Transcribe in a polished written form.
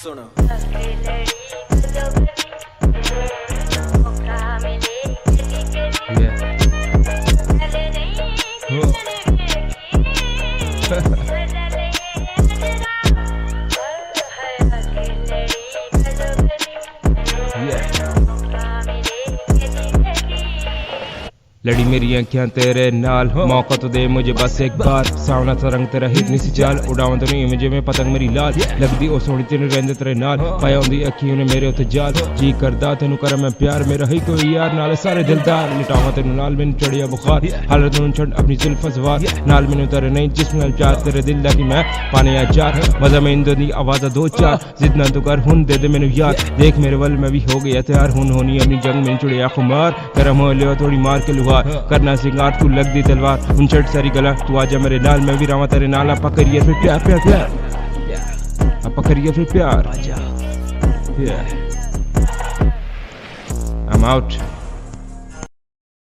सुनो लड़ी मेरी आंखें तेरे नाल मौका तो दे मुझे बस एक बार सावना सा रंग तेरा हिरनी सी चाल उड़ावां तो नहीं मुझे में पतंग मेरी लाल लगदी ओ सोहनी तेनू रहिंदे तेरे नाल पाया हुंदी अखियों ने मेरे उत्ते जाल जी करदा तेनू करा मैं प्यार मेरा ही कोई यार नाल सारे दिलदार निटावां तेनू नाल मैनू चढ़िया बुखार हालत नूं छड़ अपनी जुल्फ सवार नाल मैनू तेरे नहीं जिस्म नाल प्यार तेरे दिल दा कि मैं पाने आ जार मजा में इंदो दी आवाज़ दो चार जिद ना तू कर हुन दे दे मैनू यार देख मेरे वल मैं भी हो गया तैयार हुन होनी अपनी जंग में चढ़िया खुमार गरम हो लियो थोड़ी मार के करना सिंगार तू लग दी तलवार उनछट सारी गला तू आजा मेरे नाल मैं भी रावा तेरे नाल आपा करिए फिर प्यार प्यार प्यार आपा करिए फिर प्यार I'm out